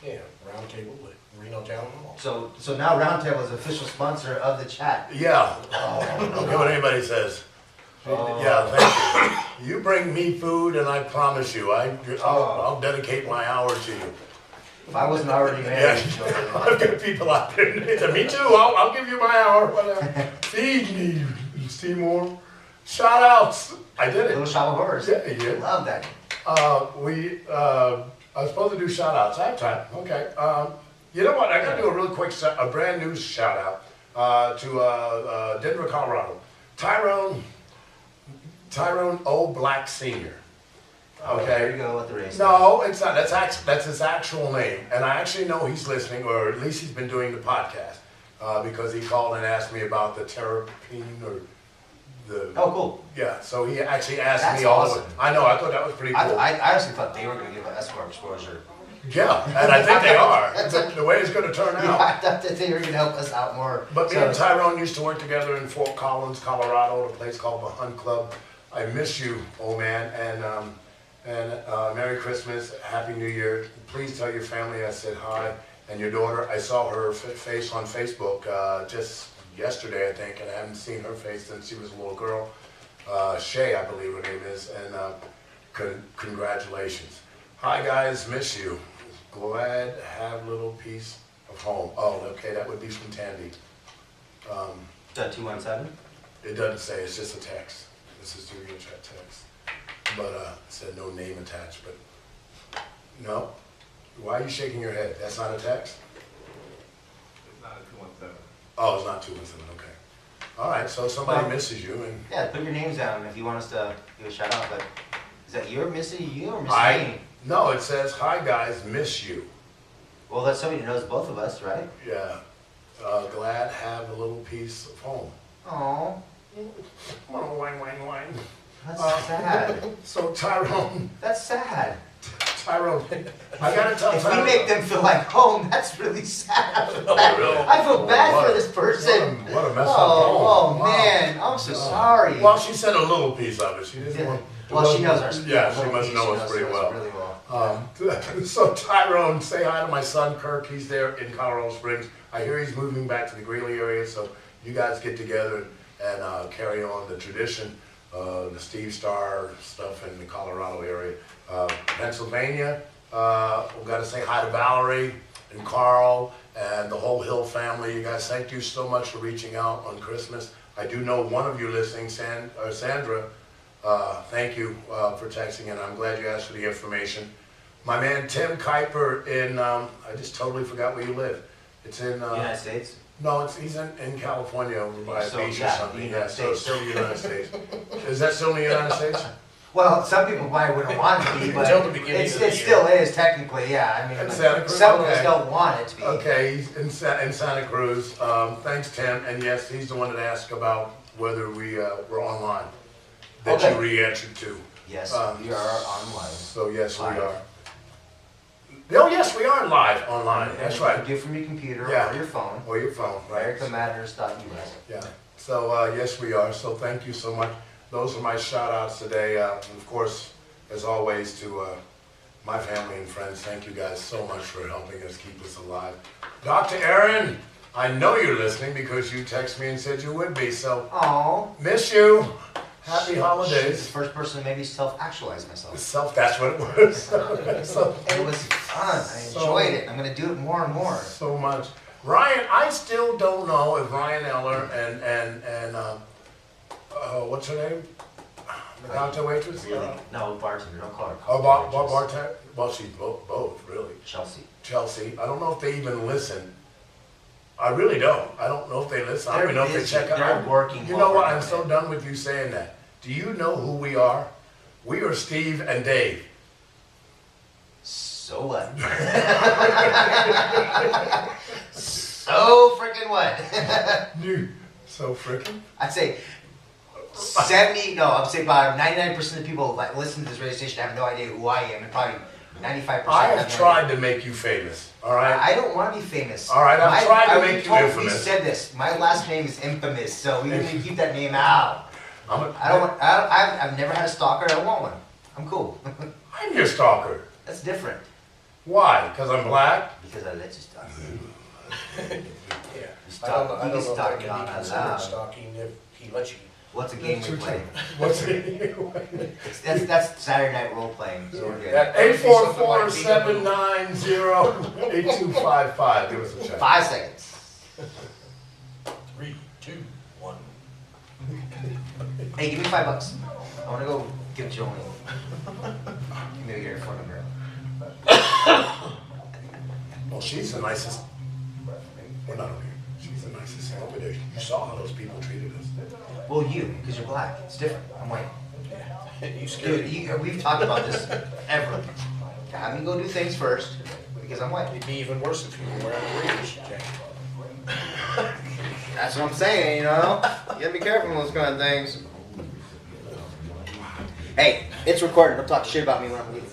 Yeah, round table with Reno Town Hall. So now Roundtable is official sponsor of the chat. Yeah. I don't care what anybody says. Oh. Yeah, thank you. You bring me food, and I promise you, I'll dedicate my hour to you. If I wasn't already Yeah, married, I've got people out there. They say, me too. I'll give you my hour. Whatever. Feed me, Seymour. Shout outs. I did Little it. Shop of Horrors. Yeah, you did. Love that. I was supposed to do shout outs. I have time. Okay. You know what? I got to do a real quick, a brand new shout out to Denver, Colorado. Tyrone O. Black Sr. Okay. There you go with the race. No, it's not. That's his actual name, and I actually know he's listening, or at least he's been doing the podcast because he called and asked me about the terrapine or the. Oh, cool. Yeah, so he actually asked That's me all. awesome. I know. I thought that was pretty cool. I honestly thought they were going to give an escort exposure. Yeah, and I think they are. The way it's going to turn Yeah, out. I thought that they were going to help us out more. But me So- and Tyrone used to work together in Fort Collins, Colorado, at a place called the Hunt Club. I miss you, old man, and Merry Christmas, Happy New Year. Please tell your family I said hi, and your daughter. I saw her face on Facebook just yesterday, I think, and I haven't seen her face since she was a little girl. Shay, I believe her name is, and congratulations. Hi guys, miss you. Glad to have a little piece of home. Oh, okay, that would be from Tandy. The 217? It doesn't say, it's just a text. This is your chat text. But it said no name attached, but no. Why are you shaking your head? That's not a text? It's not a 217. Oh, it's not 217, okay. All right, so somebody Well- misses you and Yeah, put your names down if you want us to give a shout out. But is that you're missing you or missing me? no, it says, hi guys, miss you. Well, that's somebody who knows both of us, right? Yeah. Glad to have a little piece of home. Oh, Wang, wang, wang. that's sad. So Tyrone, That's sad. I gotta tell If we Tyrone. make them feel like home, that's really sad. really? I feel bad What for a- this person. What a mess up Oh, home. oh man, I'm so sorry. Well, she said a little piece of it. She didn't want. Well, she knows our. Yeah, she must know us pretty well. Really well. So Tyrone, say hi to my son Kirk. He's there in Colorado Springs. I hear he's moving back to the Greeley area, so you guys get together and carry on the tradition, the Steve Star stuff in the Colorado area. Pennsylvania, We've got to say hi to Valerie and Carl and the whole Hill family. You guys, thank you so much for reaching out on Christmas. I do know one of you listening, Sandra. Thank you for texting, and I'm glad you asked for the information. My man Tim Kuiper in, I just totally forgot where you live. It's in... United States? No, he's in California over by a So, beach or yeah, something. the Yeah, United so it's States. still the United States. Is that still in the United States? Well, some people probably wouldn't want it to be, but Until the beginning of the it year. still is technically, yeah. I mean, In Santa Cruz? some of us Okay. don't want it to be. Okay, he's in Santa Cruz. Thanks, Tim. And yes, he's the one that asked about whether we were online. That Okay. you re-answered to. Yes, Um, we are online. So yes, we Live. are. Oh yes, we are live online. That's right. You can do it from your computer Yeah. or your phone. Or your phone, right? AmericaMatters.us. Yeah. So yes, we are. So thank you so much. Those are my shout outs today. And of course, as always, to my family and friends, thank you guys so much for helping us keep us alive. Dr. Aaron, I know you're listening because you texted me and said you would be. So Oh, miss you. Happy she's the holidays. first person to maybe self-actualize myself. That's what it was. So, It was fun. I enjoyed it. I'm going to do it more and more. so much. Ryan, I still don't know if Ryan Eller and what's her name? The cocktail waitress? Really? No, bartender. Don't call her. Oh, waitress. bartender? Well, she's both, really. Chelsea. Chelsea. I don't know if they even listen. I really don't. I don't know if they listen. I don't even know if they busy. check out. They're working. You while know what? we're I'm doing so it. done with you saying that. Do you know who we are? We are Steve and Dave. So what? So freaking what? So freaking. I'd say 70, no, I'd say about 99% of the people that listen to this radio station have no idea who I am, and probably 95% I have no tried idea. to make you famous. All right. I don't want to be famous. All right, I've tried to make you We infamous. said this. My last name is infamous, so we need to keep that name out. I've never had a stalker. I don't want one. I'm cool. I'm your stalker. That's different. Why? Because I'm black? Because I let you stalk me. Yeah. You I don't know, stalk, I you don't can know stalk if me that on can be that considered loud. stalking if he lets you. What's a game we play? What's it? That's Saturday night role playing, so we're good. That would be something like 844-790-8255. Give us a check. 5 seconds. 3, 2, 1. Hey, give me $5. I want to go give it to Jolene. Maybe get her phone number. Well, she's the nicest. We're not over here. She's the nicest thing over there. You saw how those people treated us. Well, you, because you're black. It's different. I'm white. You scared Dude, me. we've talked about this ever. Have me go do things first, because I'm white. It'd be even worse if you were wearing a Raiders jacket. That's what I'm saying, you know? You gotta be careful with those kind of things. Hey, it's recorded. Don't talk shit about me when I'm leaving.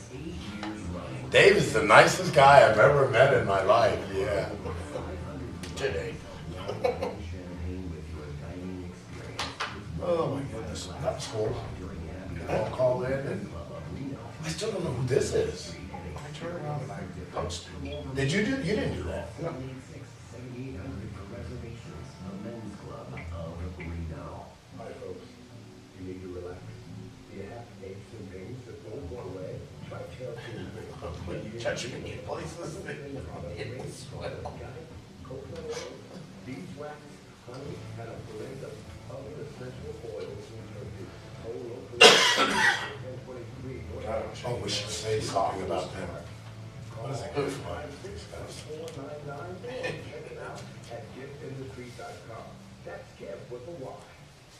Dave is the nicest guy I've ever met in my life. Yeah. Today. Oh my goodness. That's cool. You all called in and I still don't know who this is. I turned around and I posted. Did you do? You didn't do that. No. Hi folks, you need to relax. Do you have aches and pains that won't go away? Try Chelsea and Green. When you touch him in your places, it's Beeswax, honey, and a blend of other essential oils into total 1023. Oh, we should say something about them. What is it good for? $4.99. Check it out at giftindustry.com. That's gift with a Y.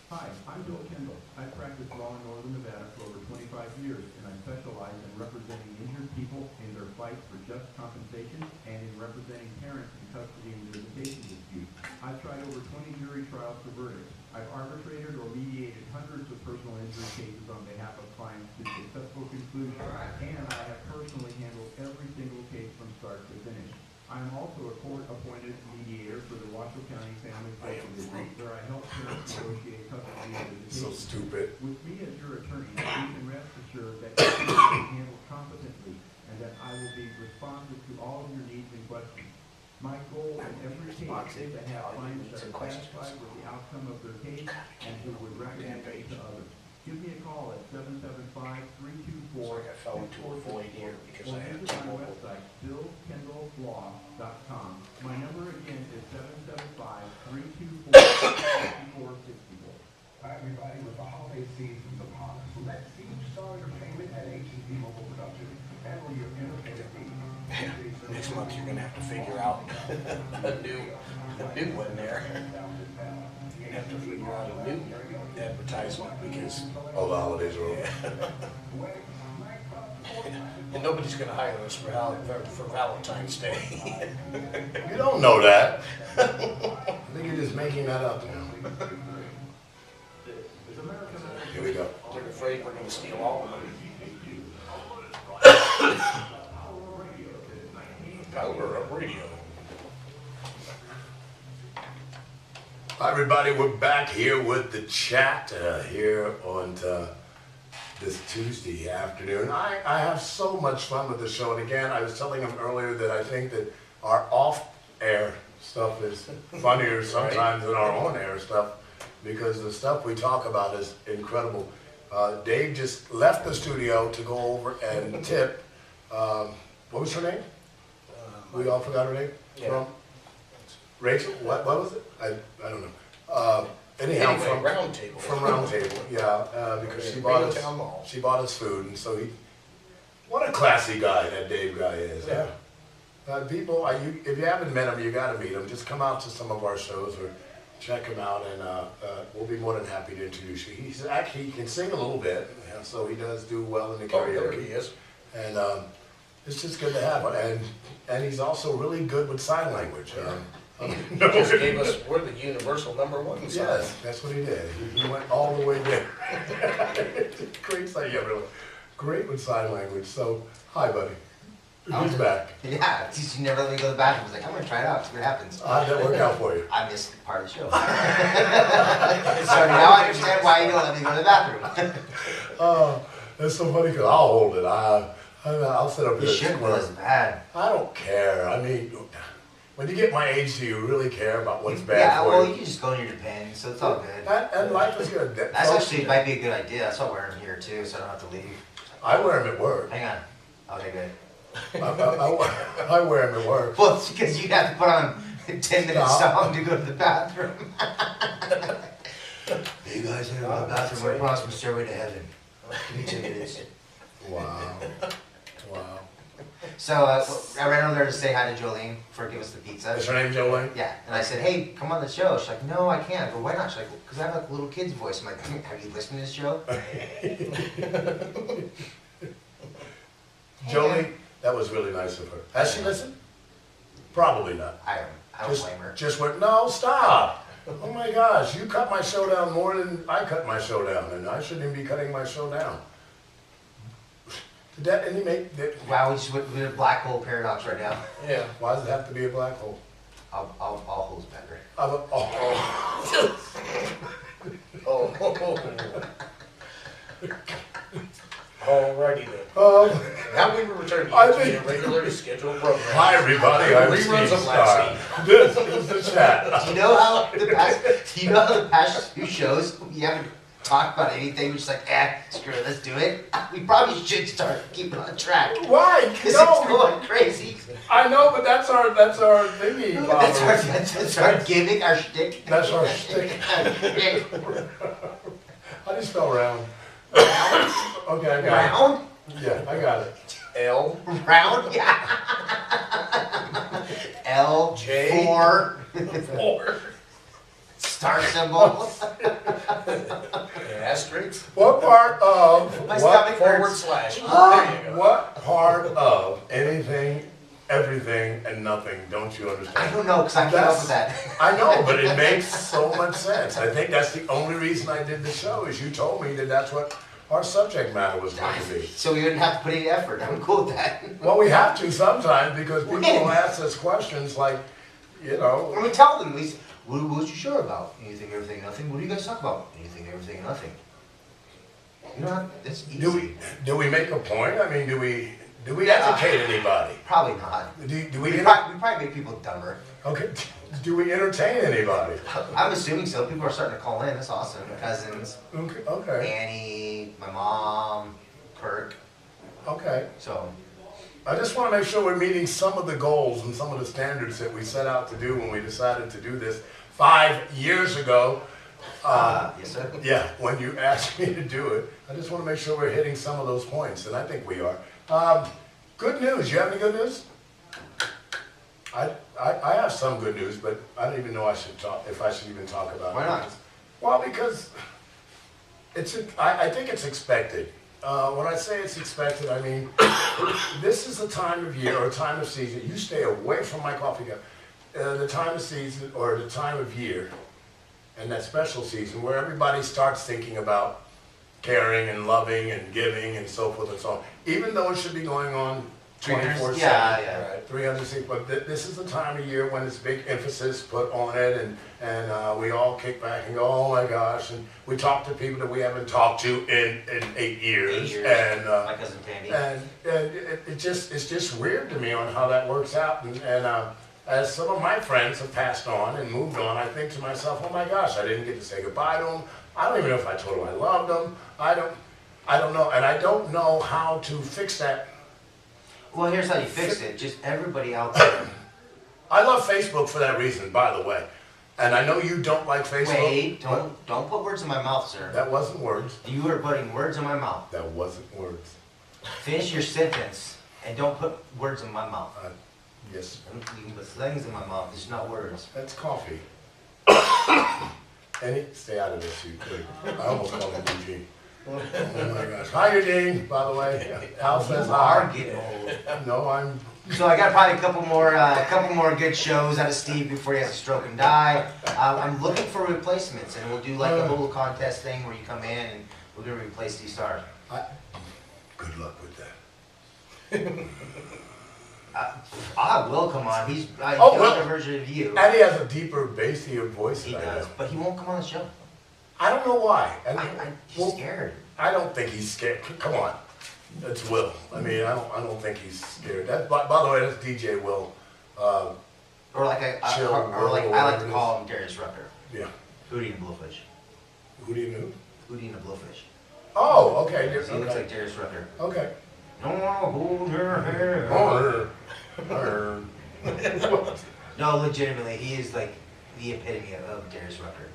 Hi, I'm Bill Kendall. I practiced law in Northern Nevada for over 25 years, and I specialize in representing injured people in their fight for just compensation and in representing parents in custody and visitation disputes. I've tried over 20 jury trials for verdicts. I've arbitrated or mediated hundreds of personal injury cases on behalf of clients to successful conclusion, and I have personally handled every single case from start to finish. I am also a court-appointed mediator for the Washoe County Family Court Division, where I help parents negotiate custody and So visitation. stupid. With me as your attorney, you can rest assured that you will be handled competently and that I will be responsive to all of your needs and questions. My goal in every case is to have clients that are satisfied with the outcome of their case and who would recommend it to others. Give me a call at 775-324-6462. It's like I fell into a void here because Or I had visit my T-Mobile. website, BillKendallBlog.com. My number again is 775-324-6464. Hi, everybody, with the holiday seasons upon us, let Siege Star Entertainment and H&B Mobile Production handle your entertainment needs. Next month, you're gonna have to figure out a new one there. You have to figure out a new advertisement because, All the holidays are over. and nobody's gonna hire us for Valentine's Day. You don't know that. I think you're just making that up now. Here we go. They're afraid we're gonna steal all of them. Power of radio. Hi, everybody, we're back here with the chat here on this Tuesday afternoon. I have so much fun with the show, and again, I was telling him earlier that I think that our off-air stuff is funnier sometimes than our on-air stuff, because the stuff we talk about is incredible. Dave just left the studio to go over and tip. What was her name? We all forgot her name? Yeah. From Rachel? What was it? I don't know. Anyhow, Anyway, Round Table. from Round Table, yeah, because she bought us food, and so what a classy guy that Dave guy is. Yeah. People, if you haven't met him, you got to meet him. Just come out to some of our shows or check him out, and we'll be more than happy to introduce you. He can sing a little bit, so he does do well in the Oh, karaoke. there he is. And it's just good to have him. And he's also really good with sign language. He just gave us, we're the universal #1. Yes, that's what he did. He went all the way there. Great sign, yeah, really. Great with sign language. So, hi, buddy. He's back. Yeah, you never let me go to the bathroom. I was like, I'm gonna try it out, see what happens. How'd that work out for you? I missed part of the show. So now I understand why you don't let me go to the bathroom. Oh, that's so funny because I'll hold it. I'll sit up You here. should, but it's bad. I don't care. I mean, when you get my age, do you really care about what's bad Yeah, for well, you? you can just go in your Depends, so it's all good. And life is good. That's actually might be a good idea. That's why I wear them here too, so I don't have to leave. I wear them at work. Hang on. Okay, good. I wear them at work. Well, it's because you have to put on a 10-minute Stop. song to go to the bathroom. Hey guys, I'm in the bathroom. We're across from Stairway to Heaven. Give me 2 minutes. Wow. Wow. So I ran over there to say hi to Jolene for give us the pizza. Is her name Jolene? Yeah, and I said, hey, come on the show. She's like, no, I can't. I go, why not? She's like, because I have like a little kid's voice. I'm like, have you listened to this show? Jolene, that was really nice of her. Has she listened? Probably not. I don't blame her. Just went, no, stop. Oh my gosh, you cut my show down more than I cut my show down, and I shouldn't even be cutting my show down. Did that any make that? Wow, we just went with a black hole paradox right now. Yeah. Why does it have to be a black hole? All holes better. Oh. Alrighty then. Now we will return I to think- your regularly scheduled program. Hi everybody, I'm Reruns Steve of last Starr. This is the chat. Do you know how the past few shows we haven't talked about anything? We're just like, screw it, let's do it. We probably should start keeping on track. Why? Because it's No, going crazy. I know, but that's our thingy. That's our gimmick, our shtick. That's our shtick. How do you spell round? Okay, I got Round? it. Yeah, I got it. L. Round? Yeah. L, J. 4, 4. star symbol. Asterisk. What part of My what stomach / hurts. There you go. what part of anything, everything, and nothing don't you understand? I don't know, because I came up with that. I know, but it makes so much sense. I think that's the only reason I did the show, is you told me that that's what our subject matter was going to be. So we wouldn't have to put any effort. I'm cool with that. Well, we have to sometimes, because people When? will ask us questions like, you know, When we tell them, at least, what was your show about? Anything, everything, nothing? What do you guys talk about? Anything, everything, nothing. You know what? That's easy. do we make a point? I mean, do we educate anybody? Probably not. Do we We get probably make people dumber. okay? Do we entertain anybody? I'm assuming so. People are starting to call in. That's awesome. Cousins, Okay, Annie, my mom, Kirk. okay. So, I just want to make sure we're meeting some of the goals and some of the standards that we set out to do when we decided to do this 5 years ago. yes, sir. Yeah, when you asked me to do it, I just want to make sure we're hitting some of those points, and I think we are. Good news. You have any good news? I have some good news, but I don't even know if I should even talk about it. Why not? Well, because I think it's expected. When I say it's expected, I mean, this is a time of year or time of season. You stay away from my coffee cup. The time of season or the time of year, and that special season where everybody starts thinking about caring and loving and giving and so forth and so on. Even though it should be going on 24/7. Yeah. Right, 360, but this is the time of year when there's big emphasis put on it, and we all kick back and go, oh my gosh, and we talk to people that we haven't talked to in 8 years. 8 years. And, My cousin Tammy. and it's just weird to me on how that works out, and as some of my friends have passed on and moved on, I think to myself, oh my gosh, I didn't get to say goodbye to them. I don't even know if I told them I loved them. I don't know, and I don't know how to fix that. Well, here's how you fix it. Just everybody out there. I love Facebook for that reason, by the way. And I know you don't like Facebook. Wait, but don't put words in my mouth, sir. that wasn't words. You are putting words in my mouth. That wasn't words. Finish your sentence and don't put words in my mouth. Yes, You can put things in my mouth. It's not words. that's coffee. Stay out of this, you could. I almost called him Eugene. Oh my gosh. Hi, Eugene, by the way. Al says You are hi. getting old. No, I'm. So I got probably a couple more good shows out of Steve before he has a stroke and die. I'm looking for replacements, and we'll do like a little contest thing where you come in and we're gonna replace these stars. Good luck with that. I will come on. He's Oh, well. a version of you. And he has a deeper, bassier voice He than I does, do. but he won't come on the show. I don't know why. He's Well, scared. I don't think he's scared. Come on. That's Will. I mean, I don't think he's scared. By the way, that's DJ Will. Or like Chill, or like or I like whatever to it call him Darius Rucker. Yeah. Hootie and the Blowfish. Who do you know? Hootie and the Blowfish. Oh, okay. He looks Okay. like Darius Rucker. Okay. Don't wanna hold your hair. No, legitimately, he is like the epitome of Darius Rucker.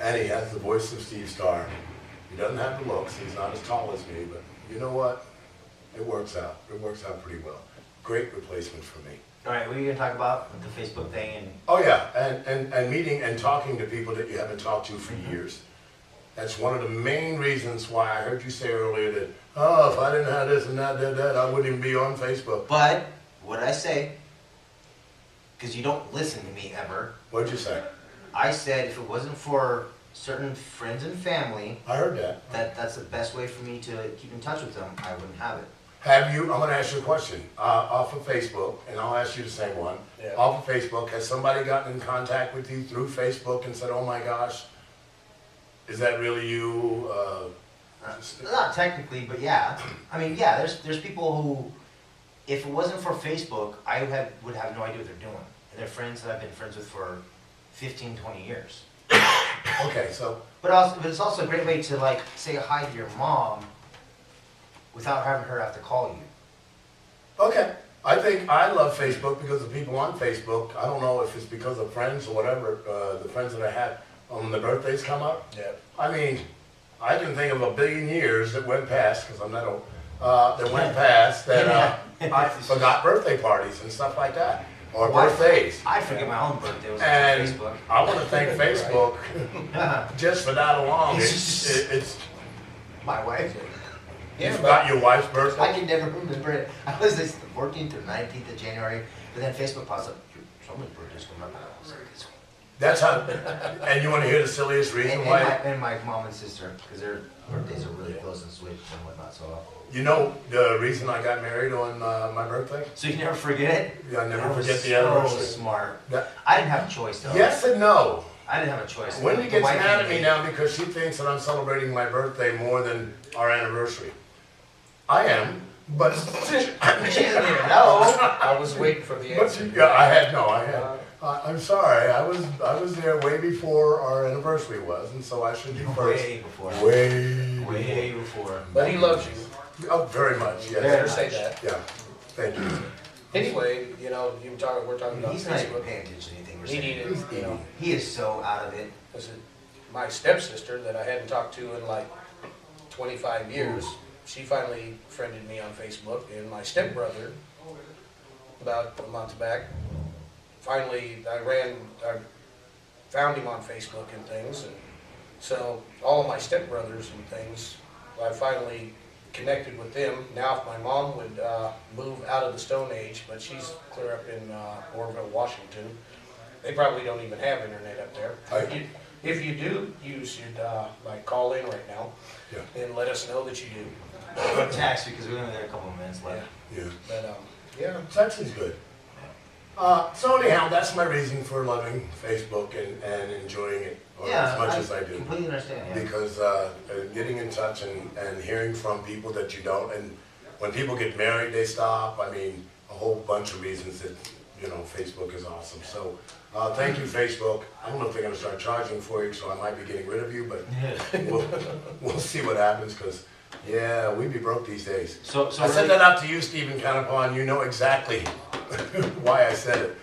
And he has the voice of Steve Starr. He doesn't have the looks. He's not as tall as me, but you know what? It works out. It works out pretty well. Great replacement for me. All right, what are you gonna talk about with the Facebook thing? And Oh yeah, and meeting and talking to people that you haven't talked to for years. That's one of the main reasons why I heard you say earlier that, oh, if I didn't have this and that, I wouldn't even be on Facebook. but what did I say? Because you don't listen to me ever. What'd you say? I said if it wasn't for certain friends and family, I heard that. that's the best way for me to keep in touch with them. I wouldn't have it. Have you, I'm gonna ask you a question, off of Facebook, and I'll ask you the same one. Yeah. Off of Facebook, has somebody gotten in contact with you through Facebook and said, oh my gosh, is that really you? Not technically, but yeah. I mean, yeah. There's people who, if it wasn't for Facebook, I would have no idea what they're doing. And they're friends that I've been friends with for 15, 20 years. Okay, so, But it's also a great way to like say hi to your mom without having her have to call you. okay. I think I love Facebook because the people on Facebook, I don't know if it's because of friends or whatever, the friends that I had when the birthdays come up. Yeah. I mean, I can think of a billion years that went past, because I'm not old, that went past that I forgot birthday parties and stuff like that, or Well, birthdays. I forget my own birthday was on And Facebook. I want to thank Facebook just for that alone. It's My wife. you forgot your wife's I birthday? can never remember it. I was this the 14th or 19th of January, but then Facebook pops up. Someone's birthday's coming up. I was like, it's- That's how, and you want to hear the silliest reason why? and my mom and sister, because their birthdays are really close and sweet and whatnot. So You know the reason I got married on my birthday? you never forget it. Yeah, I never That was forget the so anniversary. smart. That- I didn't have a choice though. Yes and no. I didn't have a choice. Wendy The gets wife mad at and me now because she thinks that I'm celebrating my birthday more than our anniversary. I am, but She doesn't even know. I was waiting for the but answer. yeah, I had. I'm sorry, I was there way before our anniversary was, and so I should be first. Way before. Way before. But he loves you. Oh, very much, yes. Better say that. Yeah, thank you. Anyway, you know, we're talking about He's not even Facebook. paying attention to anything we're He saying. needed, you know, He is so out of it. because my stepsister that I hadn't talked to in like 25 years, she finally friended me on Facebook, and my stepbrother, about a month back, finally I found him on Facebook and things, and so all of my stepbrothers and things, I finally connected with them. Now, if my mom would move out of the Stone Age, but she's clear up in Orville, Washington, they probably don't even have internet up there. If you do, you should like call in right now and let us know that you do. Text, because we only got a couple of minutes left. Yeah. But yeah, Texting's good. So anyhow, that's my reason for loving Facebook and enjoying it as much as I do. Completely understand, yeah. Because getting in touch and hearing from people that you don't, and when people get married, they stop. I mean, a whole bunch of reasons that, you know, Facebook is awesome. So thank you, Facebook. I don't know if they're going to start charging for you, so I might be getting rid of you, but we'll see what happens, because, yeah, we be broke these days. So I said that out to you, Stephen Canapon. You know exactly why I said it.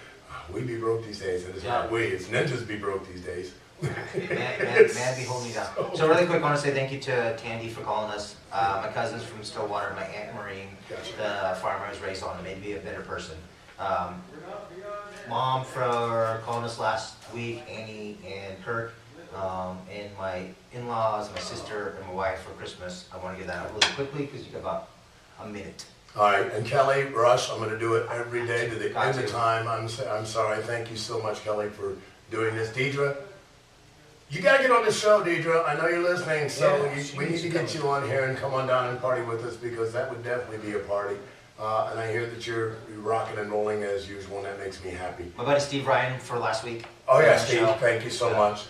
We be broke these days, and it's not we, it's ninjas be broke these days. Man be holding me down. So really quick, I want to say thank you to Tandy for calling us. My cousins from Stillwater, my Aunt Maureen, the farm I was raised on, made me a better person. Mom for calling us last week, Annie and Kirk, and my in-laws, my sister, and my wife for Christmas. I want to get that out really quickly because you got about a minute. All right, and Kelly, Rush, I'm going to do it every day to the end of time. I'm sorry. Thank you so much, Kelly, for doing this. Deidre, you got to get on the show, Deidre. I know you're listening, so we need to get you on here and come on down and party with us, because that would definitely be a party. And I hear that you're rocking and rolling as usual, and that makes me happy. My buddy Steve Ryan for last week. Oh, yeah, Steve, thank you so much.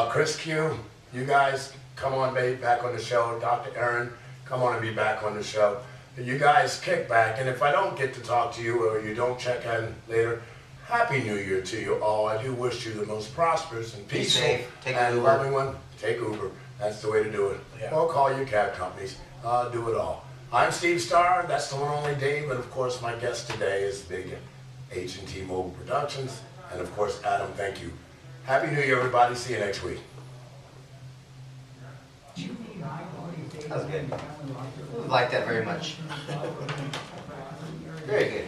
Chris Q, you guys, come on, babe, back on the show. Dr. Aaron, come on and be back on the show. You guys kick back, and if I don't get to talk to you or you don't check in later, Happy New Year to you all. I do wish you the most prosperous and peaceful and loving one. Take Uber. That's the way to do it. Yeah. Or call your cab companies. Do it all. I'm Steve Starr. That's the one only Dave. And of course, my guest today is big H&T Mobile Productions. And of course, Adam, thank you. Happy New Year, everybody. See you next week. That was good. I like that very much. Very good.